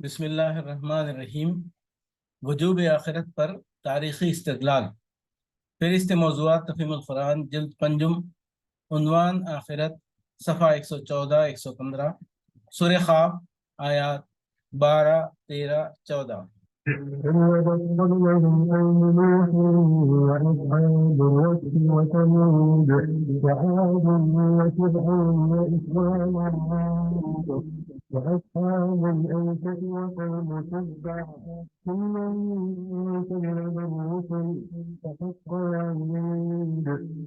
بسم اللہ الرحمن الرحیم۔ وجوب آخرت پر تاریخی استدلال۔ فہرست موضوعات تفہیم القرآن جلد پنجم، عنوان آخرت، صفحہ 114 115، سورہ خواب، آیات 12 13 14۔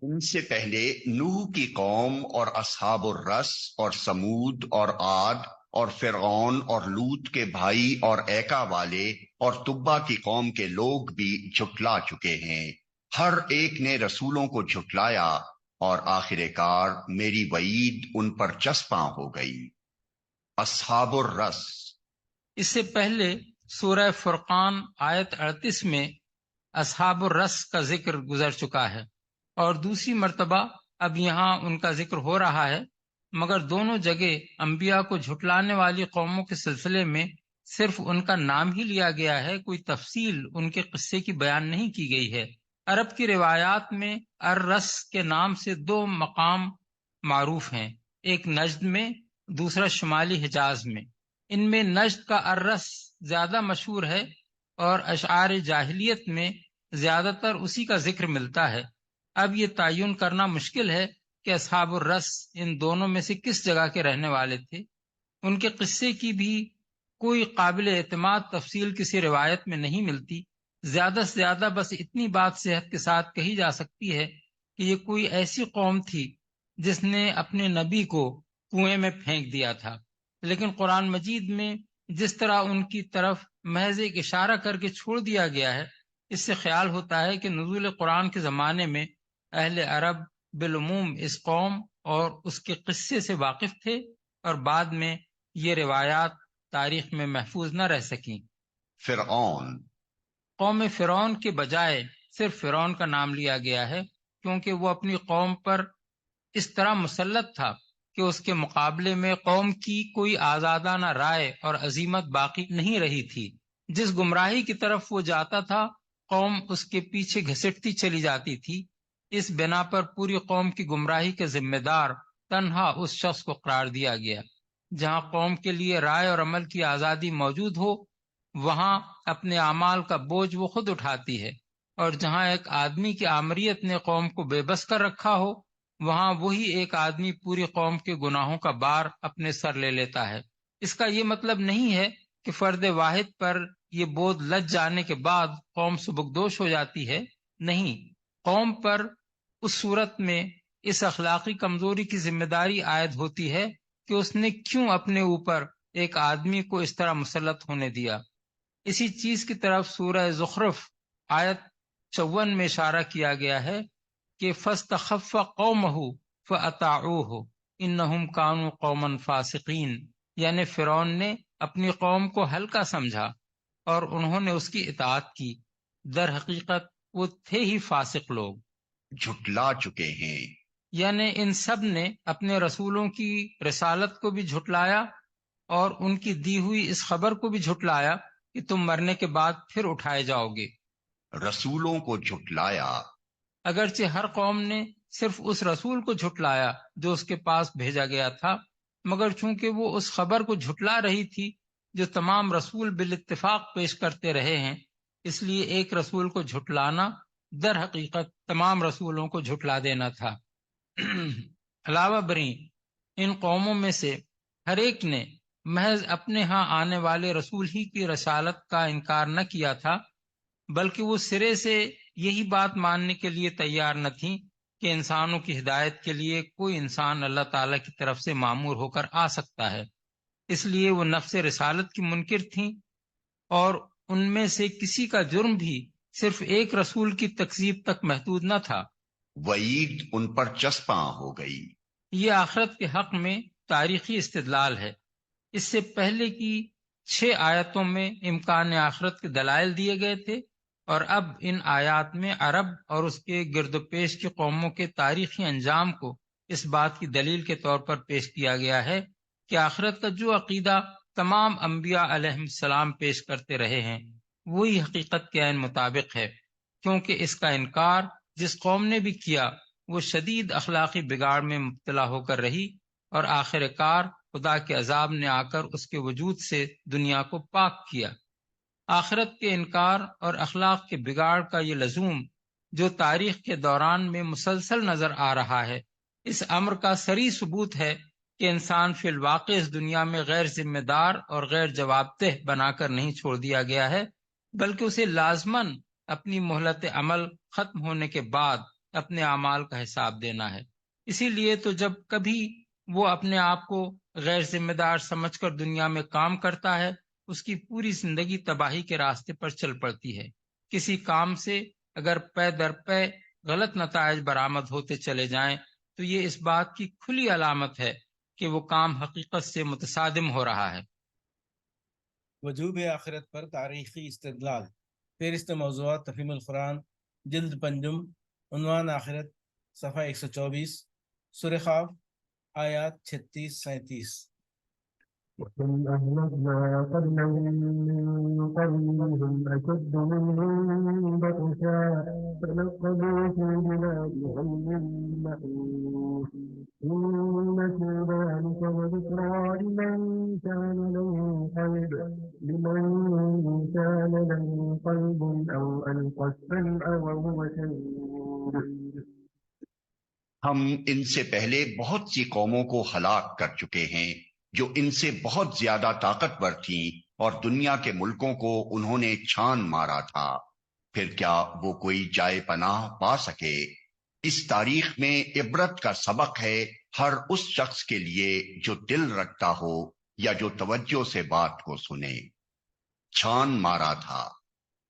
ان سے پہلے نوح کی قوم اور اصحاب الرس اور سمود اور عاد اور فرعون اور لوط کے بھائی اور ایکا والے اور تبا کی قوم کے لوگ بھی جھٹلا چکے ہیں۔ ہر ایک نے رسولوں کو جھٹلایا اور آخر کار میری وعید ان پر چسپاں ہو گئی۔ اصحاب الرس۔ اس سے پہلے سورہ فرقان آیت 38 میں اصحاب الرس کا ذکر گزر چکا ہے اور دوسری مرتبہ اب یہاں ان کا ذکر ہو رہا ہے، مگر دونوں جگہ انبیاء کو جھٹلانے والی قوموں کے سلسلے میں صرف ان کا نام ہی لیا گیا ہے، کوئی تفصیل ان کے قصے کی بیان نہیں کی گئی ہے۔ عرب کی روایات میں الرس کے نام سے دو مقام معروف ہیں، ایک نجد میں، دوسرا شمالی حجاز میں۔ ان میں نجد کا الرس زیادہ مشہور ہے اور اشعار جاہلیت میں زیادہ تر اسی کا ذکر ملتا ہے۔ اب یہ تعین کرنا مشکل ہے کہ اصحاب الرس ان دونوں میں سے کس جگہ کے رہنے والے تھے۔ ان کے قصے کی بھی کوئی قابل اعتماد تفصیل کسی روایت میں نہیں ملتی۔ زیادہ سے زیادہ بس اتنی بات صحت کے ساتھ کہی جا سکتی ہے کہ یہ کوئی ایسی قوم تھی جس نے اپنے نبی کو کنویں میں پھینک دیا تھا، لیکن قرآن مجید میں جس طرح ان کی طرف محض ایک اشارہ کر کے چھوڑ دیا گیا ہے، اس سے خیال ہوتا ہے کہ نزول قرآن کے زمانے میں اہل عرب بالعموم اس قوم اور اس کے قصے سے واقف تھے اور بعد میں یہ روایات تاریخ میں محفوظ نہ رہ سکیں۔ فرعون۔ قوم فرعون کے بجائے صرف فرعون کا نام لیا گیا ہے کیونکہ وہ اپنی قوم پر اس طرح مسلط تھا کہ اس کے مقابلے میں قوم کی کوئی آزادانہ رائے اور عزیمت باقی نہیں رہی تھی۔ جس گمراہی کی طرف وہ جاتا تھا قوم اس کے پیچھے گھسٹتی چلی جاتی تھی۔ اس بنا پر پوری قوم کی گمراہی کے ذمہ دار تنہا اس شخص کو قرار دیا گیا۔ جہاں قوم کے لیے رائے اور عمل کی آزادی موجود ہو وہاں اپنے اعمال کا بوجھ وہ خود اٹھاتی ہے، اور جہاں ایک آدمی کی آمریت نے قوم کو بے بس کر رکھا ہو وہاں وہی ایک آدمی پوری قوم کے گناہوں کا بار اپنے سر لے لیتا ہے۔ اس کا یہ مطلب نہیں ہے کہ فرد واحد پر یہ بوجھ لد جانے کے بعد قوم سبکدوش ہو جاتی ہے، نہیں، قوم پر اس صورت میں اس اخلاقی کمزوری کی ذمہ داری عائد ہوتی ہے کہ اس نے کیوں اپنے اوپر ایک آدمی کو اس طرح مسلط ہونے دیا۔ اسی چیز کی طرف سورہ زخرف آیت 54 میں اشارہ کیا گیا ہے کہ فاستخف قومہ فاطاعوہ انہم کانوا قوما فاسقین، یعنی فرعون نے اپنی قوم کو ہلکا سمجھا اور انہوں نے اس کی اطاعت کی، در حقیقت وہ تھے ہی فاسق لوگ۔ جھٹلا چکے ہیں۔ یعنی ان سب نے اپنے رسولوں کی رسالت کو بھی جھٹلایا اور ان کی دی ہوئی اس خبر کو بھی جھٹلایا کہ تم مرنے کے بعد پھر اٹھائے جاؤ گے۔ رسولوں کو جھٹلایا۔ اگرچہ ہر قوم نے صرف اس رسول کو جھٹلایا جو اس کے پاس بھیجا گیا تھا، مگر چونکہ وہ اس خبر کو جھٹلا رہی تھی جو تمام رسول بالاتفاق پیش کرتے رہے ہیں، اس لیے ایک رسول کو جھٹلانا در حقیقت تمام رسولوں کو جھٹلا دینا تھا۔ علاوہ بریں ان قوموں میں سے ہر ایک نے محض اپنے ہاں آنے والے رسول ہی کی رسالت کا انکار نہ کیا تھا، بلکہ وہ سرے سے یہی بات ماننے کے لیے تیار نہ تھیں کہ انسانوں کی ہدایت کے لیے کوئی انسان اللہ تعالیٰ کی طرف سے مامور ہو کر آ سکتا ہے۔ اس لیے وہ نفس رسالت کی منکر تھیں اور ان میں سے کسی کا جرم بھی صرف ایک رسول کی تکذیب تک محدود نہ تھا۔ وعید ان پر چسپاں ہو گئی۔ یہ آخرت کے حق میں تاریخی استدلال ہے۔ اس سے پہلے کی 6 آیتوں میں امکان آخرت کے دلائل دیے گئے تھے، اور اب ان آیات میں عرب اور اس کے گرد و پیش کی قوموں کے تاریخی انجام کو اس بات کی دلیل کے طور پر پیش کیا گیا ہے کہ آخرت کا جو عقیدہ تمام انبیاء علیہ السلام پیش کرتے رہے ہیں وہی حقیقت کے عین مطابق ہے، کیونکہ اس کا انکار جس قوم نے بھی کیا وہ شدید اخلاقی بگاڑ میں مبتلا ہو کر رہی، اور آخر کار خدا کے عذاب نے آ کر اس کے وجود سے دنیا کو پاک کیا۔ آخرت کے انکار اور اخلاق کے بگاڑ کا یہ لزوم جو تاریخ کے دوران میں مسلسل نظر آ رہا ہے، اس امر کا صریح ثبوت ہے کہ انسان فی الواقع اس دنیا میں غیر ذمہ دار اور غیر جواب دہ بنا کر نہیں چھوڑ دیا گیا ہے، بلکہ اسے لازماً اپنی مہلت عمل ختم ہونے کے بعد اپنے اعمال کا حساب دینا ہے۔ اسی لیے تو جب کبھی وہ اپنے آپ کو غیر ذمہ دار سمجھ کر دنیا میں کام کرتا ہے، اس کی پوری زندگی تباہی کے راستے پر چل پڑتی ہے۔ کسی کام سے اگر پے در پے غلط نتائج برآمد ہوتے چلے جائیں تو یہ اس بات کی کھلی علامت ہے کہ وہ کام حقیقت سے متصادم ہو رہا ہے۔ وجوب آخرت پر تاریخی استدلال، فہرست موضوعات تفہیم القرآن، جلد پنجم، عنوان آخرت، صفحہ 124، سورہ قاف، آیات 36-37۔ وكم أهلكنا قبلهم من قرنهم أشد منهم بطشا فنقبوا في بلادهم من محيص إن في ذلك لذكرى لمن كان له قلب أو ألقى السمع وهو شهيد۔ ہم ان سے پہلے بہت سی قوموں کو ہلاک کر چکے ہیں جو ان سے بہت زیادہ طاقتور تھیں اور دنیا کے ملکوں کو انہوں نے چھان مارا تھا، پھر کیا وہ کوئی جائے پناہ پا سکے؟ اس تاریخ میں عبرت کا سبق ہے ہر اس شخص کے لیے جو دل رکھتا ہو یا جو توجہ سے بات کو سنے۔ چھان مارا تھا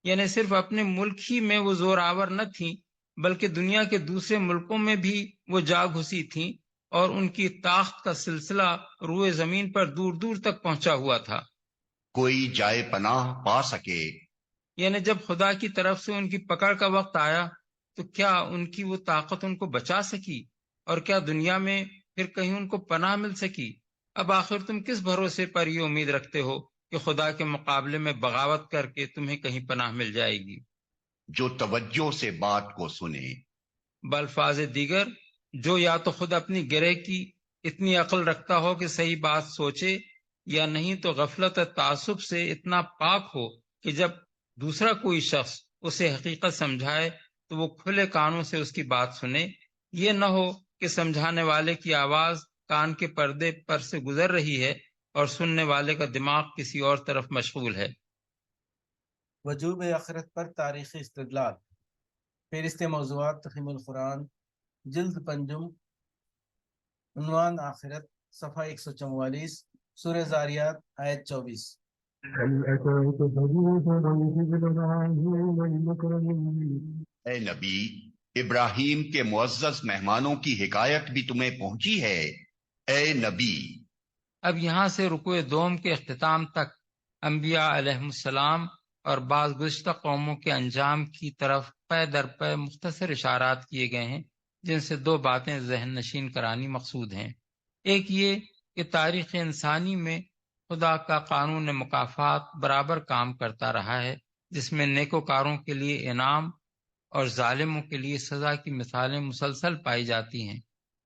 یعنی صرف اپنے ملک ہی میں وہ زور آور نہ تھیں بلکہ دنیا کے دوسرے ملکوں میں بھی وہ جا گھسی تھیں، اور ان کی طاقت کا سلسلہ روئے زمین پر دور دور تک پہنچا ہوا تھا۔ کوئی جائے پناہ پا سکے، یعنی جب خدا کی طرف سے ان کی پکڑ کا وقت آیا تو کیا ان کی وہ طاقت ان کو بچا سکی، اور کیا دنیا میں پھر کہیں ان کو پناہ مل سکی؟ اب آخر تم کس بھروسے پر یہ امید رکھتے ہو کہ خدا کے مقابلے میں بغاوت کر کے تمہیں کہیں پناہ مل جائے گی؟ جو توجہ سے بات کو سنے۔ بالفاظ دیگر، جو یا تو خود اپنی گرہ کی اتنی عقل رکھتا ہو کہ صحیح بات سوچے، یا نہیں تو غفلت اور تعصب سے اتنا پاک ہو کہ جب دوسرا کوئی شخص اسے حقیقت سمجھائے تو وہ کھلے کانوں سے اس کی بات سنے، یہ نہ ہو کہ سمجھانے والے کی آواز کان کے پردے پر سے گزر رہی ہے اور سننے والے کا دماغ کسی اور طرف مشغول ہے۔ وجوب آخرت پر تاریخی استدلال، فہرست موضوعات تفہیم القرآن، جلد پنجم، عنوان آخرت، صفحہ 144، سورہ زاریات، آیت 24۔ هل أتاك حديث ضيف إبراهيم المكرمين؟ اے نبی، ابراہیم کے معزز مہمانوں کی حکایت بھی تمہیں پہنچی ہے؟ اے نبی، اب یہاں سے رکوع دوم کے اختتام تک انبیاء علیہ السلام اور بعض گزشتہ قوموں کے انجام کی طرف پے در پے مختصر اشارات کیے گئے ہیں، جن سے دو باتیں ذہن نشین کرانی مقصود ہیں۔ ایک یہ کہ تاریخ انسانی میں خدا کا قانون مکافات برابر کام کرتا رہا ہے، جس میں نیکوکاروں کے لیے انعام اور ظالموں کے لیے سزا کی مثالیں مسلسل پائی جاتی ہیں۔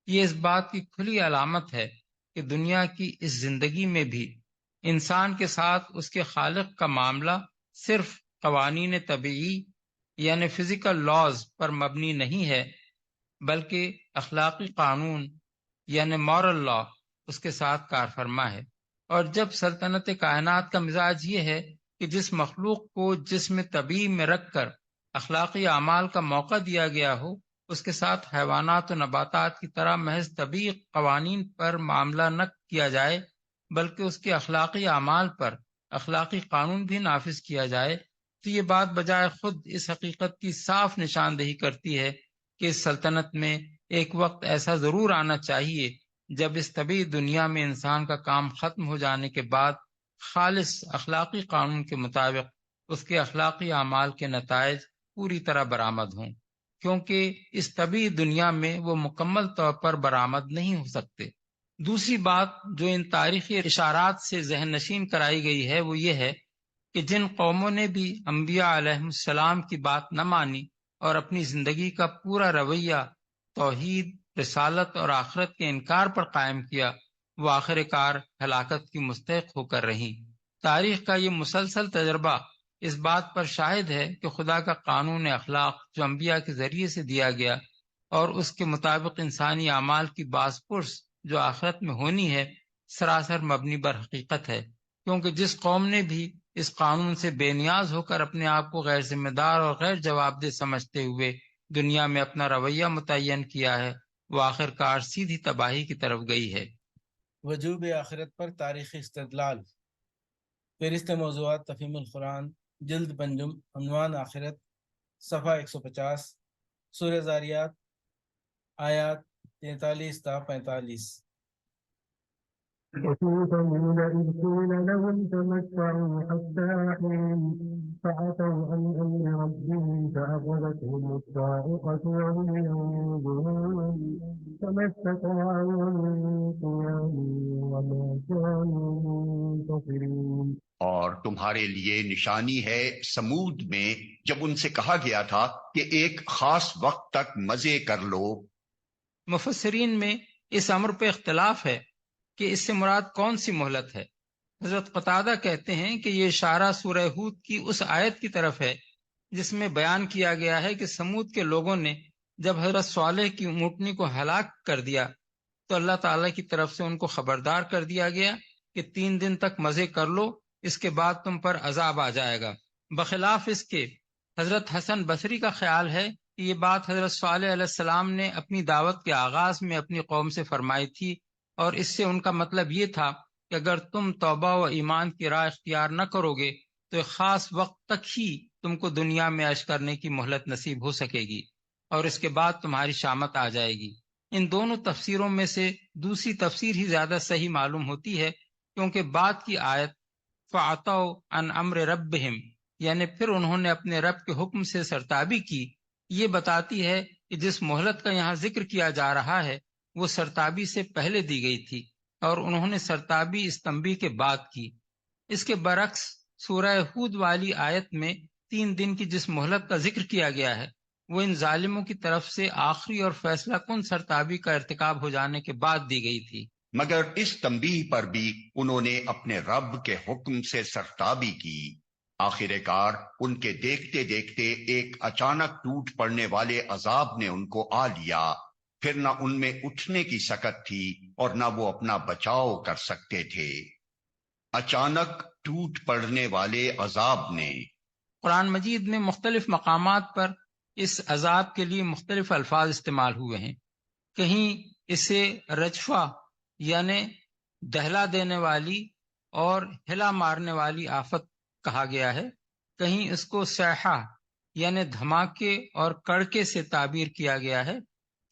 یہ اس بات کی کھلی علامت ہے کہ دنیا کی اس زندگی میں بھی انسان کے ساتھ اس کے خالق کا معاملہ صرف قوانین طبیعی یعنی فزیکل لاز پر مبنی نہیں ہے، بلکہ اخلاقی قانون یعنی مورل لا اس کے ساتھ کار فرما ہے۔ اور جب سلطنت کائنات کا مزاج یہ ہے کہ جس مخلوق کو جسم طبیعی میں رکھ کر اخلاقی اعمال کا موقع دیا گیا ہو، اس کے ساتھ حیوانات و نباتات کی طرح محض طبیعی قوانین پر معاملہ نہ کیا جائے بلکہ اس کے اخلاقی اعمال پر اخلاقی قانون بھی نافذ کیا جائے، تو یہ بات بجائے خود اس حقیقت کی صاف نشاندہی کرتی ہے کہ اس سلطنت میں ایک وقت ایسا ضرور آنا چاہیے جب اس طبیعی دنیا میں انسان کا کام ختم ہو جانے کے بعد خالص اخلاقی قانون کے مطابق اس کے اخلاقی اعمال کے نتائج پوری طرح برآمد ہوں، کیونکہ اس طبیعی دنیا میں وہ مکمل طور پر برآمد نہیں ہو سکتے۔ دوسری بات جو ان تاریخی اشارات سے ذہن نشین کرائی گئی ہے وہ یہ ہے کہ جن قوموں نے بھی انبیاء علیہ السلام کی بات نہ مانی اور اپنی زندگی کا پورا رویہ توحید، رسالت اور آخرت کے انکار پر قائم کیا، وہ آخر کار ہلاکت کی مستحق ہو کر رہیں۔ تاریخ کا یہ مسلسل تجربہ اس بات پر شاہد ہے کہ خدا کا قانون اخلاق جو انبیاء کے ذریعے سے دیا گیا اور اس کے مطابق انسانی اعمال کی باز پرس جو آخرت میں ہونی ہے، سراسر مبنی بر حقیقت ہے، کیونکہ جس قوم نے بھی اس قانون سے بے نیاز ہو کر اپنے آپ کو غیر ذمہ دار اور غیر جواب دہ سمجھتے ہوئے دنیا میں اپنا رویہ متعین کیا ہے، وہ آخر کار سیدھی تباہی کی طرف گئی ہے۔ وجوب آخرت پر تاریخی استدلال، فہرست موضوعات تفہیم القرآن، جلد پنجم، عنوان آخرت، صفحہ 150، سورہ زاریات، آیات 43 تا 45۔ وفي ثمود إذ قيل لهم تمتعوا حتى حين فعتوا عن أمر ربهم فأخذتهم الصاعقة وهم ينظرون فما استطاعوا من قيام وما كانوا منتصرين۔ اور تمہارے لیے نشانی ہے سمود میں جب ان سے کہا گیا تھا کہ ایک خاص وقت تک مزے کر لو۔ مفسرین میں اس امر پہ اختلاف ہے کہ اس سے مراد کون سی مہلت ہے۔ حضرت قتادہ کہتے ہیں کہ یہ اشارہ سورہ ہود کی اس آیت کی طرف ہے جس میں بیان کیا گیا ہے کہ سمود کے لوگوں نے جب حضرت صالح کی اونٹنی کو ہلاک کر دیا تو اللہ تعالیٰ کی طرف سے ان کو خبردار کر دیا گیا کہ 3 دن تک مزے کر لو، اس کے بعد تم پر عذاب آ جائے گا۔ بخلاف اس کے حضرت حسن بصری کا خیال ہے کہ یہ بات حضرت صالح علیہ السلام نے اپنی دعوت کے آغاز میں اپنی قوم سے فرمائی تھی، اور اس سے ان کا مطلب یہ تھا کہ اگر تم توبہ و ایمان کی راہ اختیار نہ کرو گے تو ایک خاص وقت تک ہی تم کو دنیا میں عیش کرنے کی مہلت نصیب ہو سکے گی، اور اس کے بعد تمہاری شامت آ جائے گی۔ ان دونوں تفسیروں میں سے دوسری تفسیر ہی زیادہ صحیح معلوم ہوتی ہے، کیونکہ بعد کی آیت فَعَتَوْا عَنْ أَمْرِ رَبِّهِمْ یعنی پھر انہوں نے اپنے رب کے حکم سے سرتابی کی، یہ بتاتی ہے کہ جس مہلت کا یہاں ذکر کیا جا رہا ہے وہ سرتابی سے پہلے دی گئی تھی، اور انہوں نے سرتابی اس تنبیہ کے بعد کی۔ اس کے برعکس سورہ ہود والی آیت میں 3 دن کی جس مہلت کا ذکر کیا گیا ہے وہ ان ظالموں کی طرف سے آخری اور فیصلہ کن سرتابی کا ارتکاب ہو جانے کے بعد دی گئی تھی۔ مگر اس تنبیہ پر بھی انہوں نے اپنے رب کے حکم سے سرتابی کی۔ آخر کار ان کے دیکھتے دیکھتے ایک اچانک ٹوٹ پڑنے والے عذاب نے ان کو آ لیا، پھر نہ ان میں اٹھنے کی سکت تھی اور نہ وہ اپنا بچاؤ کر سکتے تھے۔ اچانک ٹوٹ پڑنے والے عذاب نے۔ قرآن مجید میں مختلف مقامات پر اس عذاب کے لیے مختلف الفاظ استعمال ہوئے ہیں۔ کہیں اسے رجفہ یعنی دہلا دینے والی اور ہلا مارنے والی آفت کہا گیا ہے، کہیں اس کو صیحہ یعنی دھماکے اور کڑکے سے تعبیر کیا گیا ہے،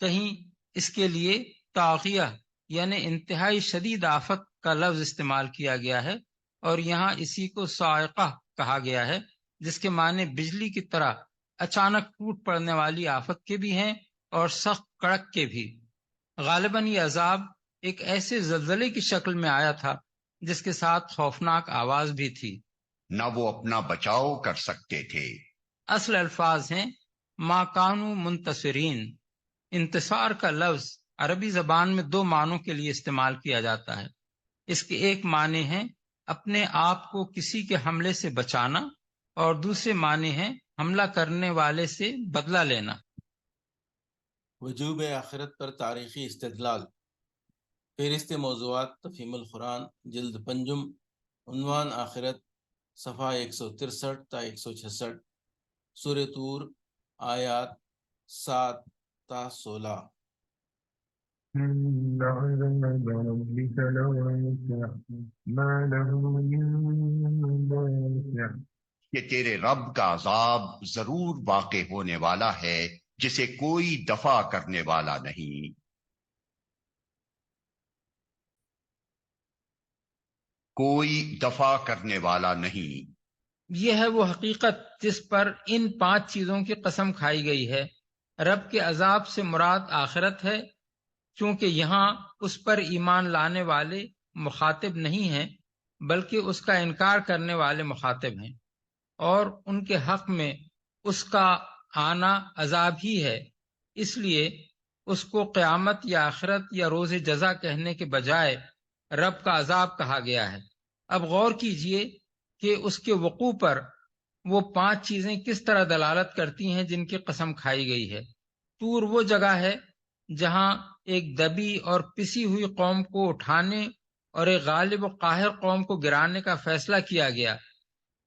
کہیں اس کے لیے طاغیہ یعنی انتہائی شدید آفت کا لفظ استعمال کیا گیا ہے، اور یہاں اسی کو صاعقہ کہا گیا ہے جس کے معنی بجلی کی طرح اچانک ٹوٹ پڑنے والی آفت کے بھی ہیں اور سخت کڑک کے بھی۔ غالباً یہ عذاب ایک ایسے زلزلے کی شکل میں آیا تھا جس کے ساتھ خوفناک آواز بھی تھی۔ نہ وہ اپنا بچاؤ کر سکتے تھے۔ اصل الفاظ ہیں ما کانوا منتصرین۔ انتصار کا لفظ عربی زبان میں 2 معنوں کے لیے استعمال کیا جاتا ہے۔ اس کے ایک معنی ہے اپنے آپ کو کسی کے حملے سے بچانا، اور دوسرے معنی ہے حملہ کرنے والے سے بدلہ لینا۔ وجوب آخرت پر تاریخی استدلال، فہرست موضوعات تفہیم القرآن، جلد پنجم، عنوان آخرت، صفحہ 163 تا 166، سورہ طور، آیات 7 تا 16۔ إن عذاب ربك لواقع ما له من دافع۔ کہ تیرے رب کا عذاب ضرور واقع ہونے والا ہے جسے کوئی دفع کرنے والا نہیں۔ کوئی دفع کرنے والا نہیں۔ یہ ہے وہ حقیقت جس پر ان 5 چیزوں کی قسم کھائی گئی ہے۔ رب کے عذاب سے مراد آخرت ہے، چونکہ یہاں اس پر ایمان لانے والے مخاطب نہیں ہیں بلکہ اس کا انکار کرنے والے مخاطب ہیں، اور ان کے حق میں اس کا آنا عذاب ہی ہے، اس لیے اس کو قیامت یا آخرت یا روز جزا کہنے کے بجائے رب کا عذاب کہا گیا ہے۔ اب غور کیجئے کہ اس کے وقوع پر وہ 5 چیزیں کس طرح دلالت کرتی ہیں جن کی قسم کھائی گئی ہے۔ طور وہ جگہ ہے جہاں ایک دبی اور پسی ہوئی قوم کو اٹھانے اور ایک غالب و قاہر قوم کو گرانے کا فیصلہ کیا گیا،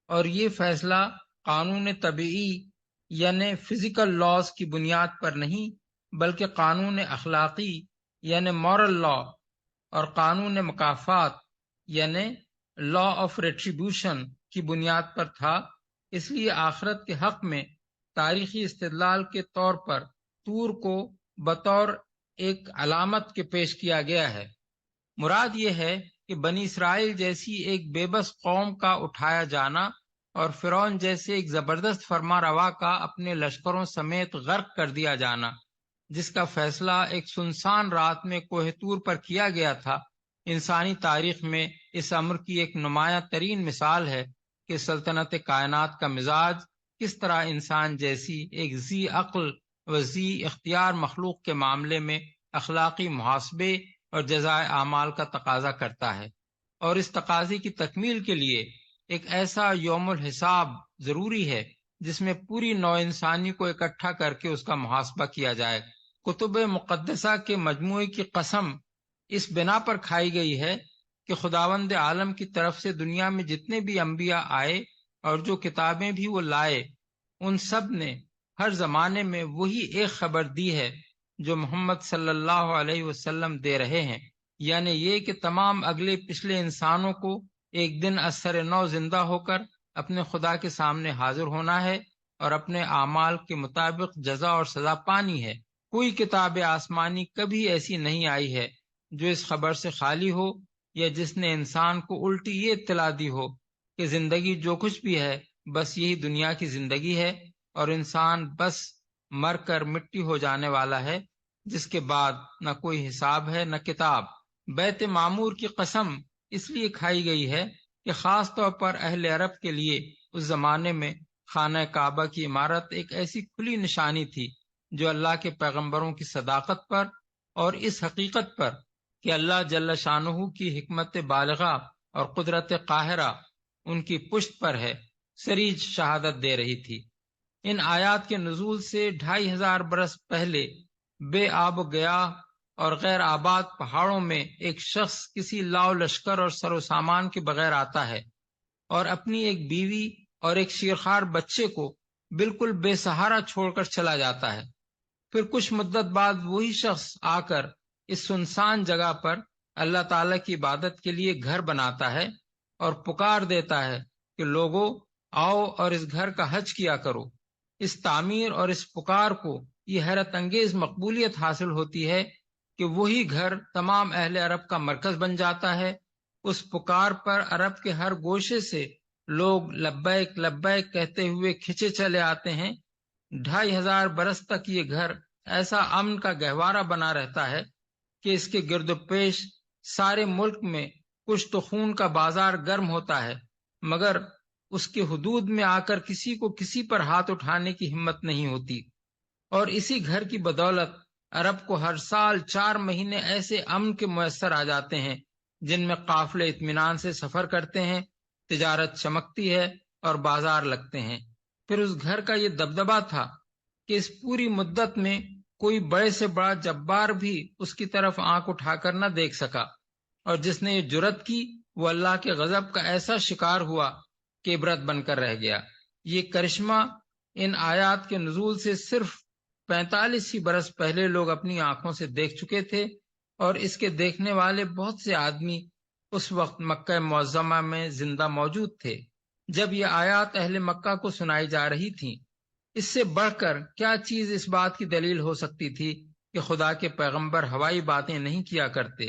اور یہ فیصلہ قانون طبعی یعنی فزیکل لاز کی بنیاد پر نہیں بلکہ قانون اخلاقی یعنی مورل لا اور قانون مکافات یعنی لا آف ریٹریبیوشن کی بنیاد پر تھا۔ اس لیے آخرت کے حق میں تاریخی استدلال کے طور پر طور کو بطور ایک علامت کے پیش کیا گیا ہے۔ مراد یہ ہے کہ بنی اسرائیل جیسی ایک بے بس قوم کا اٹھایا جانا اور فرعون جیسے ایک زبردست فرما روا کا اپنے لشکروں سمیت غرق کر دیا جانا، جس کا فیصلہ ایک سنسان رات میں کوہ طور پر کیا گیا تھا، انسانی تاریخ میں اس امر کی ایک نمایاں ترین مثال ہے کہ سلطنت کائنات کا مزاج کس طرح انسان جیسی ایک ذی عقل و ذی اختیار مخلوق کے معاملے میں اخلاقی محاسبے اور جزائے اعمال کا تقاضا کرتا ہے، اور اس تقاضے کی تکمیل کے لیے ایک ایسا یوم الحساب ضروری ہے جس میں پوری نوع انسانی کو اکٹھا کر کے اس کا محاسبہ کیا جائے۔ کتب مقدسہ کے مجموعے کی قسم اس بنا پر کھائی گئی ہے کہ خداوند عالم کی طرف سے دنیا میں جتنے بھی انبیاء آئے اور جو کتابیں بھی وہ لائے، ان سب نے ہر زمانے میں وہی ایک خبر دی ہے جو محمد صلی اللہ علیہ وسلم دے رہے ہیں، یعنی یہ کہ تمام اگلے پچھلے انسانوں کو ایک دن اثر نو زندہ ہو کر اپنے خدا کے سامنے حاضر ہونا ہے اور اپنے اعمال کے مطابق جزا اور سزا پانی ہے۔ کوئی کتاب آسمانی کبھی ایسی نہیں آئی ہے جو اس خبر سے خالی ہو، یا جس نے انسان کو الٹی یہ اطلاع دی ہو کہ زندگی جو کچھ بھی ہے بس یہی دنیا کی زندگی ہے اور انسان بس مر کر مٹی ہو جانے والا ہے، جس کے بعد نہ کوئی حساب ہے نہ کتاب۔ بیت معمور کی قسم اس لیے کھائی گئی ہے کہ خاص طور پر اہل عرب کے لیے اس زمانے میں خانہ کعبہ کی عمارت ایک ایسی کھلی نشانی تھی جو اللہ کے پیغمبروں کی صداقت پر اور اس حقیقت پر کہ اللہ جل شانہ کی حکمت بالغہ اور قدرت قاہرہ ان کی پشت پر ہے، سریج شہادت دے رہی تھی۔ ان آیات کے نزول سے 2500 برس پہلے بے آب و گیا اور غیر آباد پہاڑوں میں ایک شخص کسی لاؤ لشکر اور سر و سامان کے بغیر آتا ہے اور اپنی ایک بیوی اور ایک شیرخوار بچے کو بالکل بے سہارا چھوڑ کر چلا جاتا ہے۔ پھر کچھ مدت بعد وہی شخص آ کر اس سنسان جگہ پر اللہ تعالیٰ کی عبادت کے لیے گھر بناتا ہے اور پکار دیتا ہے کہ لوگوں آؤ اور اس گھر کا حج کیا کرو۔ اس تعمیر اور اس پکار کو یہ حیرت انگیز مقبولیت حاصل ہوتی ہے کہ وہی گھر تمام اہل عرب کا مرکز بن جاتا ہے۔ اس پکار پر عرب کے ہر گوشے سے لوگ لبیک لبیک کہتے ہوئے کھچے چلے آتے ہیں۔ 2500 برس تک یہ گھر ایسا امن کا گہوارہ بنا رہتا ہے کہ اس کے گرد و پیش سارے ملک میں کشت و خون کا بازار گرم ہوتا ہے، مگر اس کے حدود میں آ کر کسی کو کسی پر ہاتھ اٹھانے کی ہمت نہیں ہوتی۔ اور اسی گھر کی بدولت عرب کو ہر سال 4 مہینے ایسے امن کے میسر آ جاتے ہیں جن میں قافلے اطمینان سے سفر کرتے ہیں، تجارت چمکتی ہے اور بازار لگتے ہیں۔ پھر اس گھر کا یہ دبدبہ تھا کہ اس پوری مدت میں کوئی بڑے سے بڑا جبار بھی اس کی طرف آنکھ اٹھا کر نہ دیکھ سکا، اور جس نے یہ جرت کی وہ اللہ کے غضب کا ایسا شکار ہوا کہ عبرت بن کر رہ گیا۔ یہ کرشمہ ان آیات کے نزول سے صرف 45 ہی برس پہلے لوگ اپنی آنکھوں سے دیکھ چکے تھے، اور اس کے دیکھنے والے بہت سے آدمی اس وقت مکہ معظمہ میں زندہ موجود تھے جب یہ آیات اہل مکہ کو سنائی جا رہی تھیں۔ اس سے بڑھ کر کیا چیز اس بات کی دلیل ہو سکتی تھی کہ خدا کے پیغمبر ہوائی باتیں نہیں کیا کرتے۔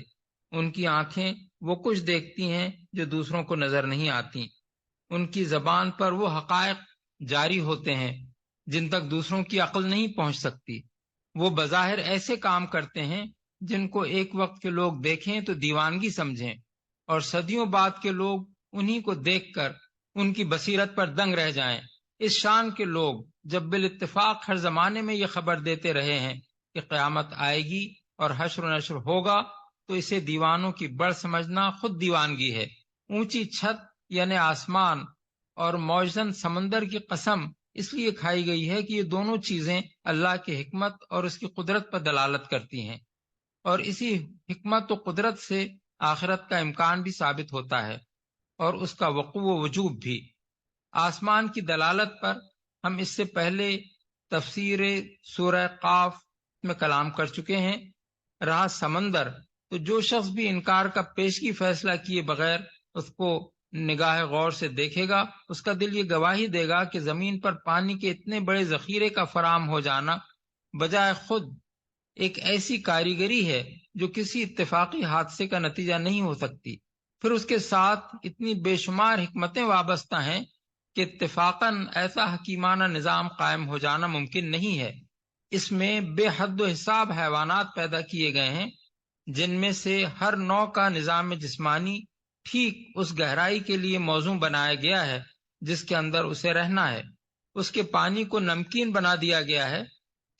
ان کی آنکھیں وہ کچھ دیکھتی ہیں جو دوسروں کو نظر نہیں آتی، ان کی زبان پر وہ حقائق جاری ہوتے ہیں جن تک دوسروں کی عقل نہیں پہنچ سکتی، وہ بظاہر ایسے کام کرتے ہیں جن کو ایک وقت کے لوگ دیکھیں تو دیوانگی سمجھیں اور صدیوں بعد کے لوگ انہی کو دیکھ کر ان کی بصیرت پر دنگ رہ جائیں۔ اس شان کے لوگ جب بالاتفاق ہر زمانے میں یہ خبر دیتے رہے ہیں کہ قیامت آئے گی اور حشر و نشر ہوگا، تو اسے دیوانوں کی بڑھ سمجھنا خود دیوانگی ہے۔ اونچی چھت یعنی آسمان اور موجزن سمندر کی قسم اس لیے کھائی گئی ہے کہ یہ دونوں چیزیں اللہ کی حکمت اور اس کی قدرت پر دلالت کرتی ہیں، اور اسی حکمت و قدرت سے آخرت کا امکان بھی ثابت ہوتا ہے اور اس کا وقوع و وجوب بھی۔ آسمان کی دلالت پر ہم اس سے پہلے تفسیر سورہ قاف میں کلام کر چکے ہیں۔ رہا سمندر، تو جو شخص بھی انکار کا پیشگی فیصلہ کیے بغیر اس کو نگاہ غور سے دیکھے گا، اس کا دل یہ گواہی دے گا کہ زمین پر پانی کے اتنے بڑے ذخیرے کا فراہم ہو جانا بجائے خود ایک ایسی کاریگری ہے جو کسی اتفاقی حادثے کا نتیجہ نہیں ہو سکتی۔ پھر اس کے ساتھ اتنی بے شمار حکمتیں وابستہ ہیں کہ اتفاقاً ایسا حکیمانہ نظام قائم ہو جانا ممکن نہیں ہے۔ اس میں بے حد و حساب حیوانات پیدا کیے گئے ہیں، جن میں سے ہر نوع کا نظام جسمانی ٹھیک اس گہرائی کے لیے موزوں بنایا گیا ہے جس کے اندر اسے رہنا ہے۔ اس کے پانی کو نمکین بنا دیا گیا ہے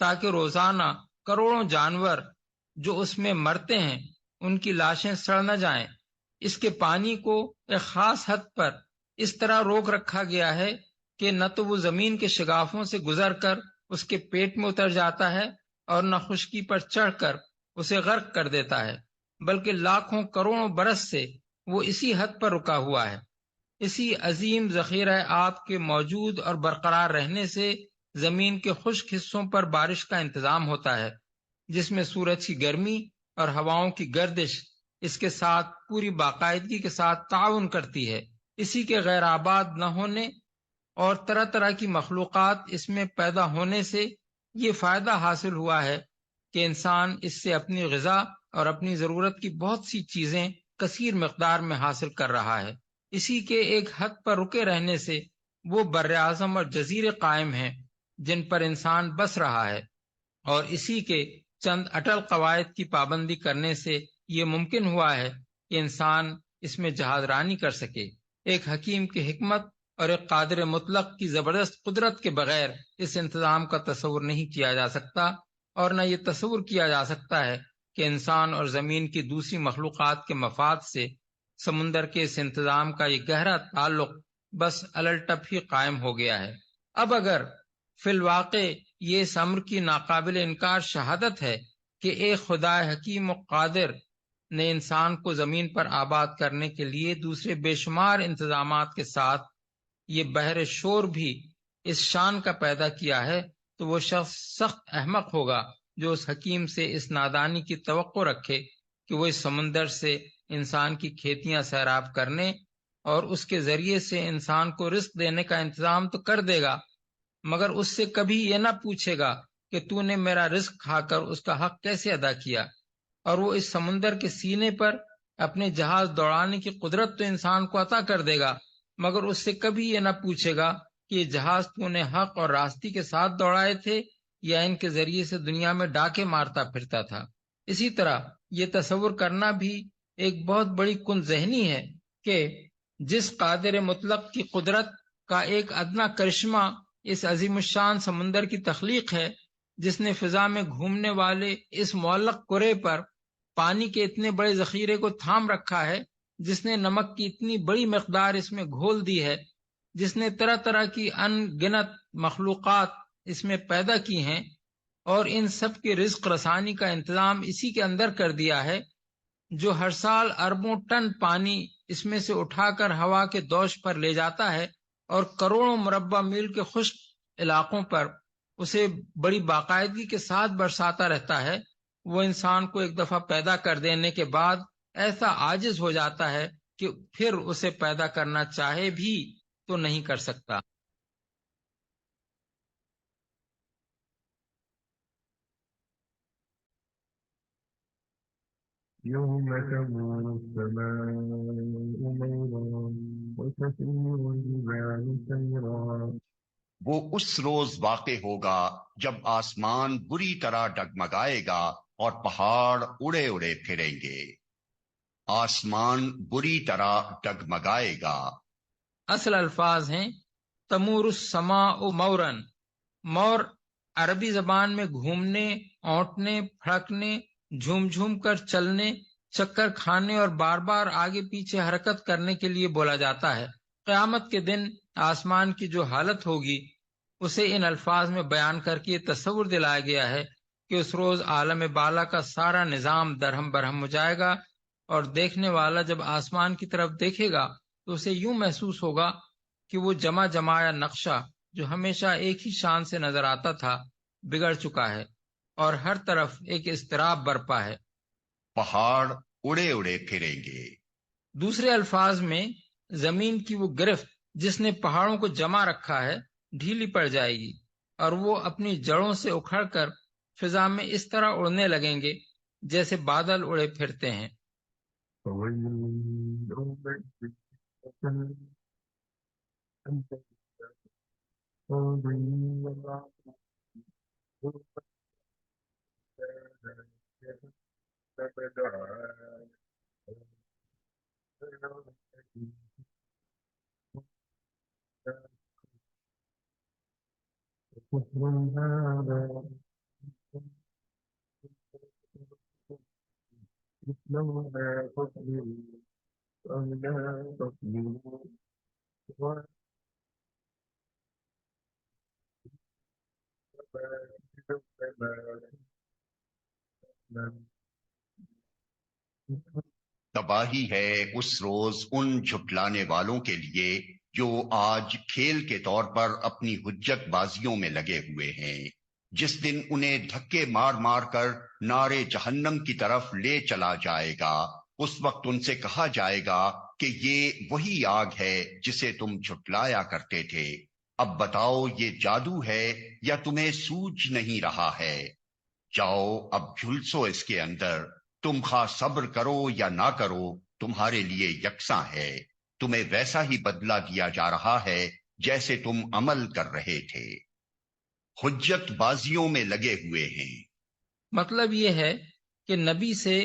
تاکہ روزانہ کروڑوں جانور جو اس میں مرتے ہیں ان کی لاشیں سڑ نہ جائیں۔ اس کے پانی کو ایک خاص حد پر اس طرح روک رکھا گیا ہے کہ نہ تو وہ زمین کے شگافوں سے گزر کر اس کے پیٹ میں اتر جاتا ہے اور نہ خشکی پر چڑھ کر اسے غرق کر دیتا ہے، بلکہ لاکھوں کروڑوں برس سے وہ اسی حد پر رکا ہوا ہے۔ اسی عظیم ذخیرہ آب کے موجود اور برقرار رہنے سے زمین کے خشک حصوں پر بارش کا انتظام ہوتا ہے، جس میں سورج کی گرمی اور ہواؤں کی گردش اس کے ساتھ پوری باقاعدگی کے ساتھ تعاون کرتی ہے۔ اسی کے غیر آباد نہ ہونے اور طرح طرح کی مخلوقات اس میں پیدا ہونے سے یہ فائدہ حاصل ہوا ہے کہ انسان اس سے اپنی غذا اور اپنی ضرورت کی بہت سی چیزیں کثیر مقدار میں حاصل کر رہا ہے۔ اسی کے ایک حد پر رکے رہنے سے وہ بر اعظم اور جزیرے قائم ہیں جن پر انسان بس رہا ہے، اور اسی کے چند اٹل قواعد کی پابندی کرنے سے یہ ممکن ہوا ہے کہ انسان اس میں جہاز رانی کر سکے۔ ایک حکیم کی حکمت اور ایک قادر مطلق کی زبردست قدرت کے بغیر اس انتظام کا تصور نہیں کیا جا سکتا، اور نہ یہ تصور کیا جا سکتا ہے کہ انسان اور زمین کی دوسری مخلوقات کے مفاد سے سمندر کے اس انتظام کا یہ گہرا تعلق بس الٹپ ہی قائم ہو گیا ہے۔ اب اگر فی الواقع یہ اس امر کی ناقابل انکار شہادت ہے کہ ایک خدا حکیم و قادر نے انسان کو زمین پر آباد کرنے کے لیے دوسرے بے شمار انتظامات کے ساتھ یہ بحر شور بھی اس شان کا پیدا کیا ہے، تو وہ شخص سخت احمق ہوگا جو اس حکیم سے اس نادانی کی توقع رکھے کہ وہ اس سمندر سے انسان کی کھیتیاں سیراب کرنے اور اس کے ذریعے سے انسان کو رزق دینے کا انتظام تو کر دے گا، مگر اس سے کبھی یہ نہ پوچھے گا کہ تو نے میرا رزق کھا کر اس کا حق کیسے ادا کیا۔ اور وہ اس سمندر کے سینے پر اپنے جہاز دوڑانے کی قدرت تو انسان کو عطا کر دے گا، مگر اس سے کبھی یہ نہ پوچھے گا کہ یہ جہاز تو نے حق اور راستی کے ساتھ دوڑائے تھے یا ان کے ذریعے سے دنیا میں ڈاکے مارتا پھرتا تھا۔ اسی طرح یہ تصور کرنا بھی ایک بہت بڑی کن ذہنی ہے کہ جس قادر مطلق کی قدرت کا ایک ادنا کرشمہ اس عظیم الشان سمندر کی تخلیق ہے، جس نے فضا میں گھومنے والے اس معلق کرے پر پانی کے اتنے بڑے ذخیرے کو تھام رکھا ہے، جس نے نمک کی اتنی بڑی مقدار اس میں گھول دی ہے، جس نے طرح طرح کی ان گنت مخلوقات اس میں پیدا کی ہیں اور ان سب کے رزق رسانی کا انتظام اسی کے اندر کر دیا ہے، جو ہر سال اربوں ٹن پانی اس میں سے اٹھا کر ہوا کے دوش پر لے جاتا ہے اور کروڑوں مربع میل کے خشک علاقوں پر اسے بڑی باقاعدگی کے ساتھ برساتا رہتا ہے، وہ انسان کو ایک دفعہ پیدا کر دینے کے بعد ایسا عاجز ہو جاتا ہے کہ پھر اسے پیدا کرنا چاہے بھی تو نہیں کر سکتا۔ يوم تمور السماء مورا وتسير الجبال سيرا وہ اس روز واقع ہوگا جب آسمان بری طرح ڈگمگائے گا اور پہاڑ اڑے اڑے پھریں گے، آسمان بری طرح ڈگمگائے گا۔ اصل الفاظ ہیں تمور السماء مورن۔ مور عربی زبان میں گھومنے، اونٹنے، پھڑکنے، جھوم جھوم کر چلنے، چکر کھانے اور بار بار آگے پیچھے حرکت کرنے کے لیے بولا جاتا ہے۔ قیامت کے دن آسمان کی جو حالت ہوگی اسے ان الفاظ میں بیان کر کے یہ تصور دلایا گیا ہے کہ اس روز عالم بالا کا سارا نظام درہم برہم ہو جائے گا، اور دیکھنے والا جب آسمان کی طرف دیکھے گا تو اسے یوں محسوس ہوگا کہ وہ جمع جمایا نقشہ جو ہمیشہ ایک ہی شان سے نظر آتا تھا بگڑ چکا ہے، اور ہر طرف ایک اضطراب برپا ہے۔ پہاڑ اڑے اڑے پھریں گے۔ دوسرے الفاظ میں زمین کی وہ گرفت جس نے پہاڑوں کو جمع رکھا ہے ڈھیلی پڑ جائے گی، اور وہ اپنی جڑوں سے اکھڑ کر فضا میں اس طرح اڑنے لگیں گے جیسے بادل اڑے پھرتے ہیں۔ فويل يومئذ اصلوها فاصبروا أو لا تصبروا تباہی ہے اس روز ان جھٹلانے والوں کے لیے جو آج کھیل کے طور پر اپنی حجت بازیوں میں لگے ہوئے ہیں، جس دن انہیں دھکے مار مار کر نارے جہنم کی طرف لے چلا جائے گا۔ اس وقت ان سے کہا جائے گا کہ یہ وہی آگ ہے جسے تم جھٹلایا کرتے تھے، اب بتاؤ یہ جادو ہے یا تمہیں سوجھ نہیں رہا ہے؟ جاؤ اب جھلسو اس کے اندر، تم خواہ صبر کرو یا نہ کرو تمہارے لیے یکساں ہے، تمہیں ویسا ہی بدلہ دیا جا رہا ہے جیسے تم عمل کر رہے تھے۔ حجت بازیوں میں لگے ہوئے ہیں۔ مطلب یہ ہے کہ نبی سے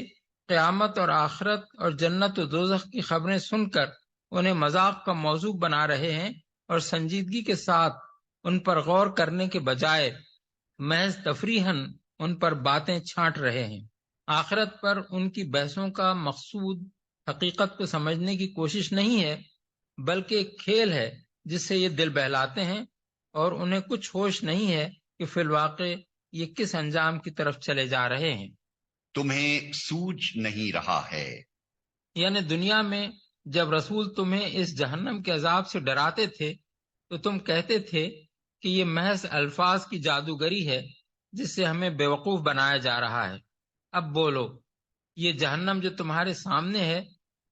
قیامت اور آخرت اور جنت و دوزخ کی خبریں سن کر انہیں مذاق کا موضوع بنا رہے ہیں، اور سنجیدگی کے ساتھ ان پر غور کرنے کے بجائے محض تفریحاً ان پر باتیں چھانٹ رہے ہیں۔ آخرت پر ان کی بحثوں کا مقصود حقیقت کو سمجھنے کی کوشش نہیں ہے، بلکہ ایک کھیل ہے جس سے یہ دل بہلاتے ہیں، اور انہیں کچھ ہوش نہیں ہے کہ فی الواقع یہ کس انجام کی طرف چلے جا رہے ہیں۔ تمہیں سوجھ نہیں رہا ہے۔ یعنی دنیا میں جب رسول تمہیں اس جہنم کے عذاب سے ڈراتے تھے تو تم کہتے تھے کہ یہ محض الفاظ کی جادوگری ہے جس سے ہمیں بیوقوف بنایا جا رہا ہے۔ اب بولو، یہ جہنم جو تمہارے سامنے ہے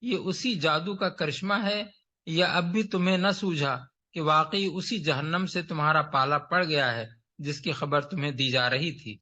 یہ اسی جادو کا کرشمہ ہے، یا اب بھی تمہیں نہ سوجھا کہ واقعی اسی جہنم سے تمہارا پالا پڑ گیا ہے جس کی خبر تمہیں دی جا رہی تھی؟